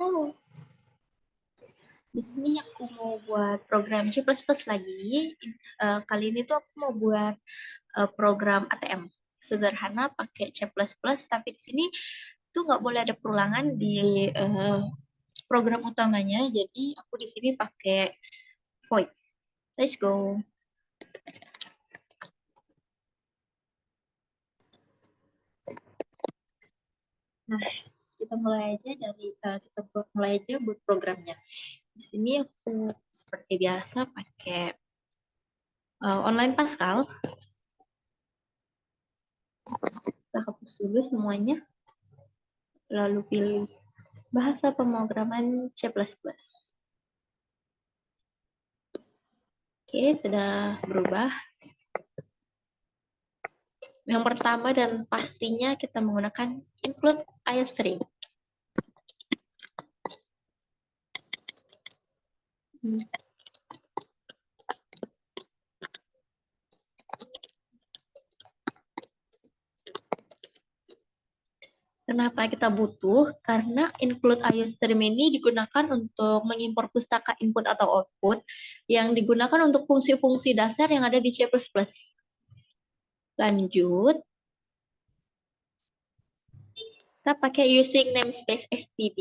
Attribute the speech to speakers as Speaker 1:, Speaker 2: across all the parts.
Speaker 1: Halo, di sini aku mau buat program C++ lagi. Kali ini tuh aku mau buat program ATM sederhana pakai C++, tapi di sini tuh nggak boleh ada perulangan di program utamanya. Jadi aku di sini pakai void. Let's go. Nah, kita mulai aja dari mulai aja buat programnya. Di sini aku seperti biasa pakai online Pascal. Kita hapus dulu semuanya, lalu pilih bahasa pemrograman C++. Oke, sudah berubah. Yang pertama dan pastinya kita menggunakan include iostream. Kenapa kita butuh? Karena include iostream ini digunakan untuk mengimpor pustaka input atau output yang digunakan untuk fungsi-fungsi dasar yang ada di C++. Lanjut, kita pakai using namespace std.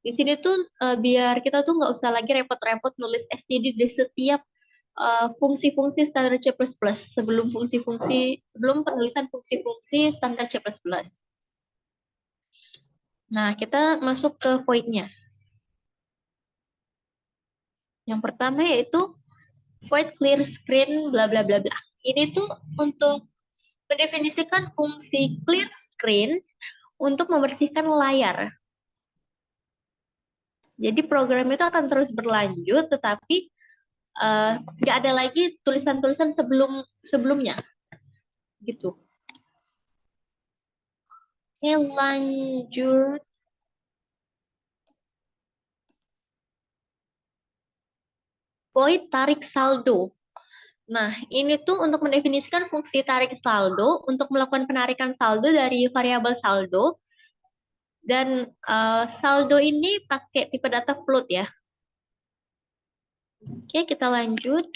Speaker 1: Di sini tuh biar kita tuh nggak usah lagi repot-repot nulis std di setiap fungsi-fungsi standar C++ sebelum penulisan fungsi-fungsi standar C++. Nah, kita masuk ke void-nya. Yang pertama yaitu void clear screen bla bla bla bla. Ini tuh untuk mendefinisikan fungsi clear screen untuk membersihkan layar. Jadi program itu akan terus berlanjut, tetapi nggak ada lagi tulisan-tulisan sebelumnya, gitu. Oke, lanjut. Void tarik saldo. Nah, ini tuh untuk mendefinisikan fungsi tarik saldo untuk melakukan penarikan saldo dari variabel saldo. Dan saldo ini pakai tipe data float ya. Oke, kita lanjut.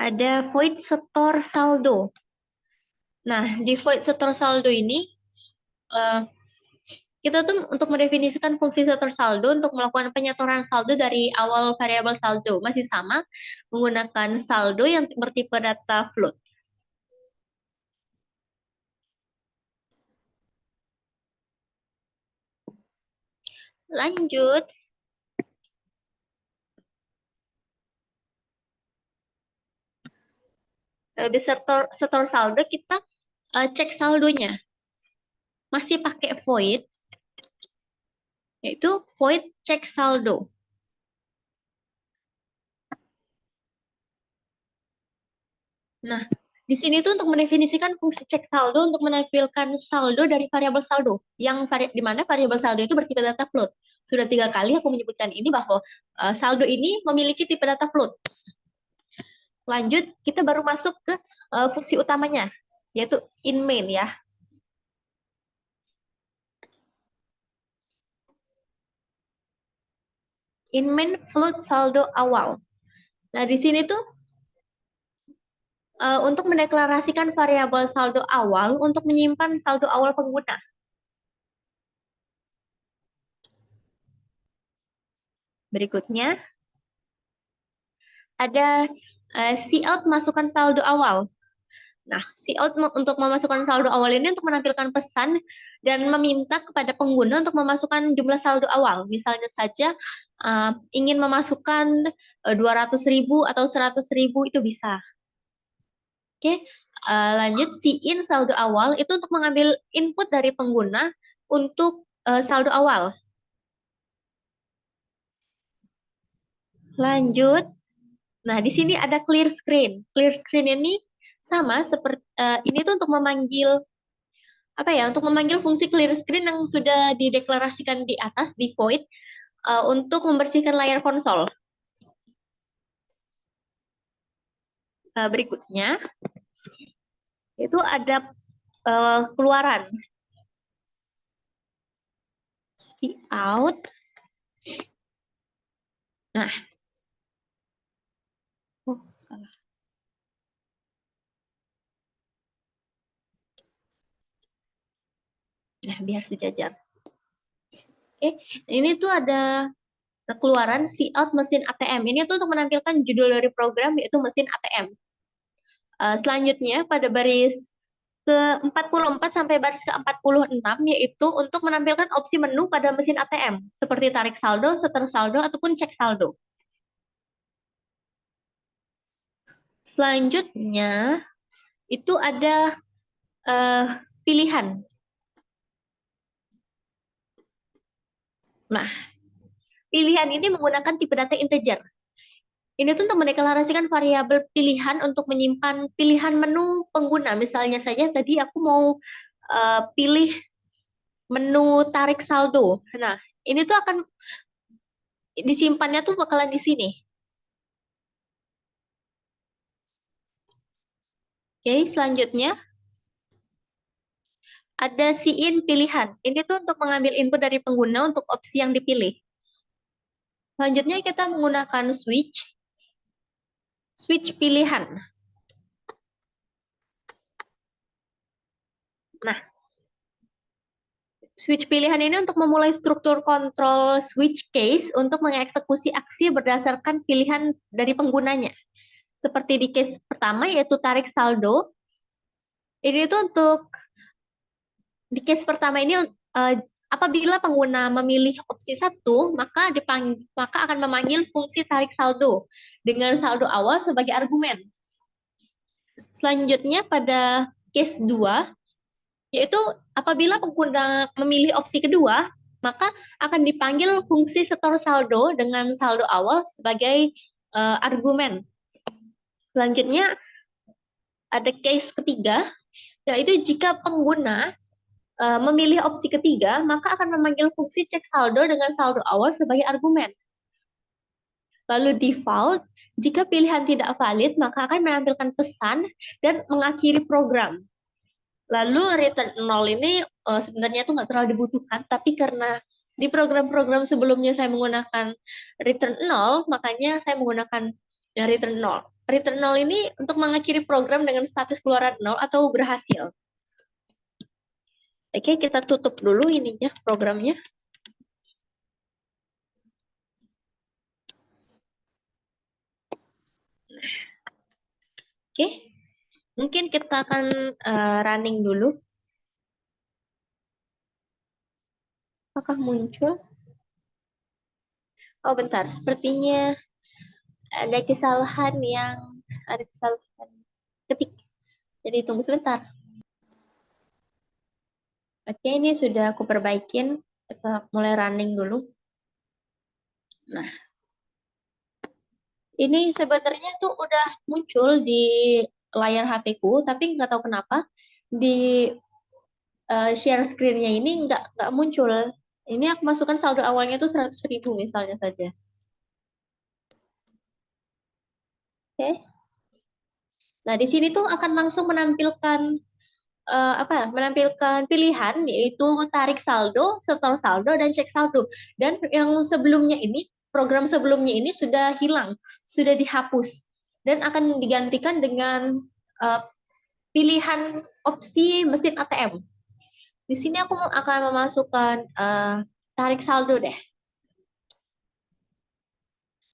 Speaker 1: Ada void store saldo. Nah, di void store saldo ini, uh, kita tuh untuk mendefinisikan fungsi setor saldo untuk melakukan penyetoran saldo dari awal variabel saldo. Masih sama, menggunakan saldo yang bertipe data float. Lanjut. Di setor saldo, kita cek saldonya. Masih pakai void, yaitu void cek saldo. Nah, di sini tuh untuk mendefinisikan fungsi cek saldo untuk menampilkan saldo dari variabel saldo, di mana variabel saldo itu bertipe data float. Sudah 3 kali aku menyebutkan ini bahwa saldo ini memiliki tipe data float. Lanjut, kita baru masuk ke fungsi utamanya, yaitu in main ya. In main float saldo awal. Nah, di sini tuh untuk mendeklarasikan variabel saldo awal untuk menyimpan saldo awal pengguna. Berikutnya, ada cout masukkan saldo awal. Nah, cout untuk memasukkan saldo awal ini untuk menampilkan pesan dan meminta kepada pengguna untuk memasukkan jumlah saldo awal. Misalnya saja ingin memasukkan 200.000 atau 100.000 itu bisa. Oke, lanjut in saldo awal itu untuk mengambil input dari pengguna untuk saldo awal. Lanjut. Nah, di sini ada clear screen. Clear screen ini sama seperti ini tuh untuk memanggil apa ya? Untuk memanggil fungsi clear screen yang sudah dideklarasikan di atas di void untuk membersihkan layar konsol. Berikutnya itu ada keluaran see out. Nah, oh, salah. Nah, biar sejajar. Oke, ini tuh ada keluaran see out mesin ATM. Ini tuh untuk menampilkan judul dari program yaitu mesin ATM. Selanjutnya pada baris ke-44 sampai baris ke-46 yaitu untuk menampilkan opsi menu pada mesin ATM seperti tarik saldo, setor saldo ataupun cek saldo. Selanjutnya itu ada uh, pilihan. Nah, pilihan ini menggunakan tipe data integer. Ini tuh untuk mendeklarasikan variabel pilihan untuk menyimpan pilihan menu pengguna. Misalnya saja tadi aku mau pilih menu tarik saldo. Nah, ini tuh akan disimpannya tuh bakalan di sini. Oke, selanjutnya ada see-in pilihan. Ini tuh untuk mengambil input dari pengguna untuk opsi yang dipilih. Selanjutnya kita menggunakan switch pilihan. Nah, switch pilihan ini untuk memulai struktur kontrol switch case untuk mengeksekusi aksi berdasarkan pilihan dari penggunanya. Seperti di case pertama yaitu tarik saldo. Ini tuh untuk di case pertama ini apabila pengguna memilih opsi satu, maka akan memanggil fungsi tarik saldo dengan saldo awal sebagai argumen. Selanjutnya pada case 2, yaitu apabila pengguna memilih opsi kedua, maka akan dipanggil fungsi setor saldo dengan saldo awal sebagai argumen. Selanjutnya ada case ketiga, yaitu jika pengguna memilih opsi ketiga, maka akan memanggil fungsi cek saldo dengan saldo awal sebagai argumen. Lalu default, jika pilihan tidak valid, maka akan menampilkan pesan dan mengakhiri program. Lalu return 0 ini sebenarnya itu nggak terlalu dibutuhkan, tapi karena di program-program sebelumnya saya menggunakan return 0, makanya saya menggunakan return 0. Return 0 ini untuk mengakhiri program dengan status keluaran 0 atau berhasil. Oke, kita tutup dulu ininya programnya. Oke, mungkin kita akan running dulu. Apakah muncul? Oh, bentar. Sepertinya ada kesalahan ketik. Jadi tunggu sebentar. Oke, ini sudah aku perbaikin. Kita mulai running dulu. Nah, ini sebenarnya tuh udah muncul di layar HP-ku, tapi nggak tahu kenapa di share screen-nya ini nggak muncul. Ini aku masukkan saldo awalnya tuh 100.000 misalnya saja. Oke. Nah, di sini tuh akan langsung menampilkan menampilkan pilihan yaitu tarik saldo, setor saldo, dan cek saldo. Dan yang sebelumnya ini, program sebelumnya ini sudah hilang, sudah dihapus dan akan digantikan dengan uh, pilihan opsi mesin ATM. Di sini aku akan memasukkan tarik saldo deh.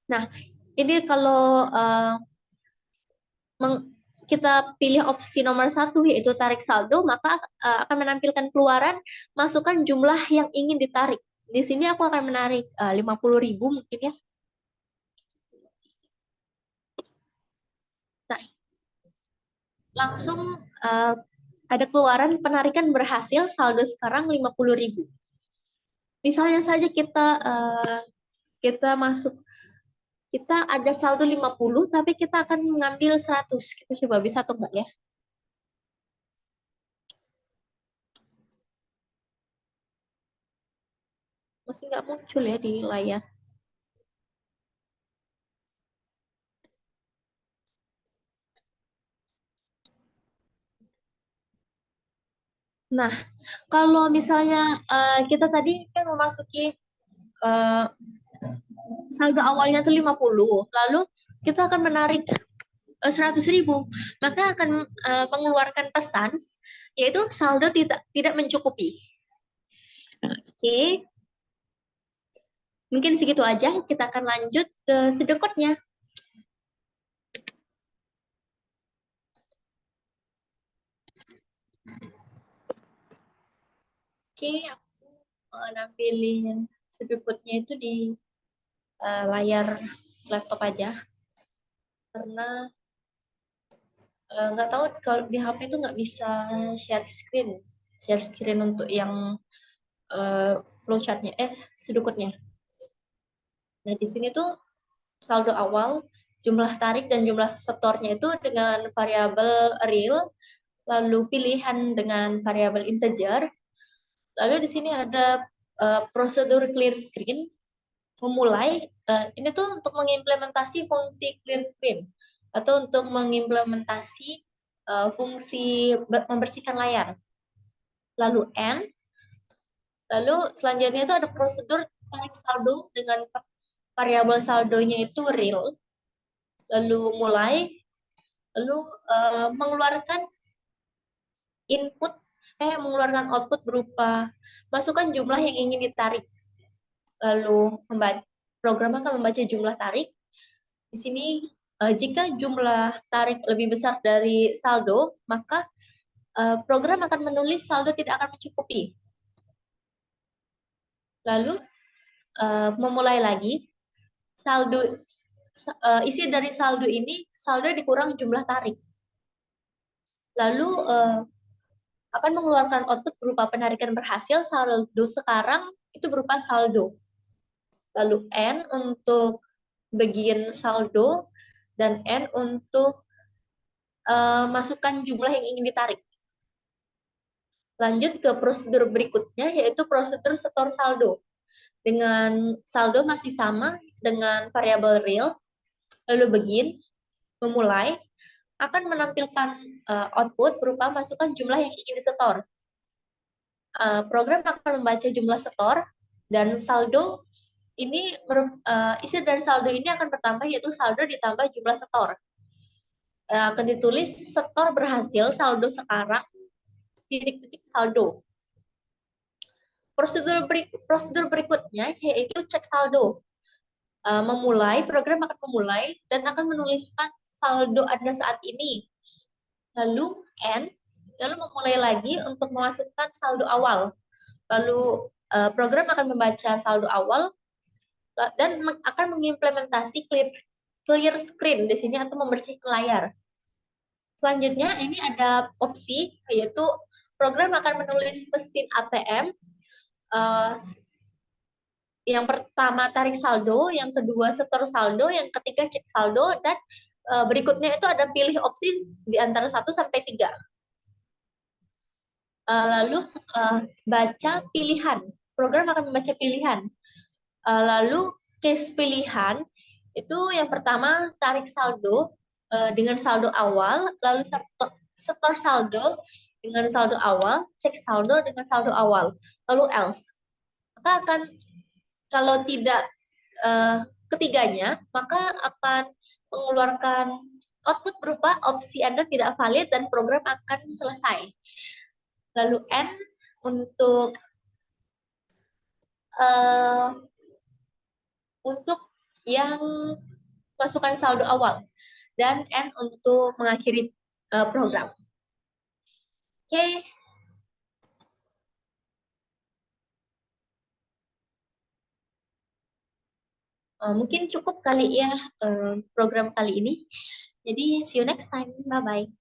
Speaker 1: Nah, ini kalau kita pilih opsi nomor satu yaitu tarik saldo, maka akan menampilkan keluaran masukkan jumlah yang ingin ditarik. Di sini aku akan menarik 50.000 mungkin ya. Nah, langsung ada keluaran penarikan berhasil, saldo sekarang 50.000. Misalnya saja kita masuk, kita ada saldo 50, tapi kita akan mengambil 100. Kita coba bisa atau enggak ya? Masih nggak muncul ya di layar. Nah, kalau misalnya kita tadi kan memasuki eh, saldo awalnya tuh 50, lalu kita akan menarik 100.000, maka akan mengeluarkan pesan yaitu saldo tidak tidak mencukupi. Oke, mungkin segitu aja. Kita akan lanjut ke sedekutnya. Oke, aku nampilin sedekutnya itu di layar laptop aja, karena nggak tahu kalau di HP itu nggak bisa share screen, share screen untuk yang uh, flowchartnya, sedekutnya. Nah, di sini tuh saldo awal, jumlah tarik dan jumlah setornya itu dengan variabel real, lalu pilihan dengan variabel integer. Lalu di sini ada prosedur clear screen, memulai. Ini tuh untuk mengimplementasi fungsi clear screen atau untuk mengimplementasi fungsi membersihkan layar. Lalu N, lalu selanjutnya itu ada prosedur tarik saldo dengan variabel saldonya itu real, lalu mulai, lalu mengeluarkan input, mengeluarkan output berupa masukkan jumlah yang ingin ditarik, lalu program akan membaca jumlah tarik. Di sini jika jumlah tarik lebih besar dari saldo, maka program akan menulis saldo tidak akan mencukupi. Lalu memulai lagi, saldo isi dari saldo ini saldo dikurang jumlah tarik. Lalu akan mengeluarkan output berupa penarikan berhasil, saldo sekarang itu berupa saldo. Lalu N untuk bagian saldo, dan N untuk masukkan jumlah yang ingin ditarik. Lanjut ke prosedur berikutnya, yaitu prosedur setor saldo. Dengan saldo masih sama dengan variabel real, lalu begin, memulai, akan menampilkan output berupa masukkan jumlah yang ingin disetor. Program akan membaca jumlah setor, dan saldo ini isi dari saldo ini akan bertambah, yaitu saldo ditambah jumlah setor. Akan ditulis setor berhasil, saldo sekarang, titik-titik saldo. Prosedur berikutnya yaitu cek saldo. Memulai, program akan memulai dan akan menuliskan saldo Anda saat ini. Lalu N, lalu memulai lagi untuk memasukkan saldo awal. Lalu program akan membaca saldo awal dan akan mengimplementasi clear screen di sini atau membersihkan layar. Selanjutnya ini ada opsi, yaitu program akan menulis mesin ATM. Yang pertama tarik saldo, yang kedua setor saldo, yang ketiga cek saldo, dan berikutnya itu ada pilih opsi di antara 1 sampai 3. Lalu baca pilihan. Program akan membaca pilihan. Lalu case pilihan itu yang pertama tarik saldo dengan saldo awal, lalu setor saldo dengan saldo awal, cek saldo dengan saldo awal, lalu else. Maka akan, kalau tidak ketiganya, maka akan mengeluarkan output berupa opsi Anda tidak valid dan program akan selesai. Lalu N untuk uh, untuk yang masukkan saldo awal, dan N untuk mengakhiri program. Oke, okay. Mungkin cukup kali ya program kali ini. Jadi see you next time. Bye bye.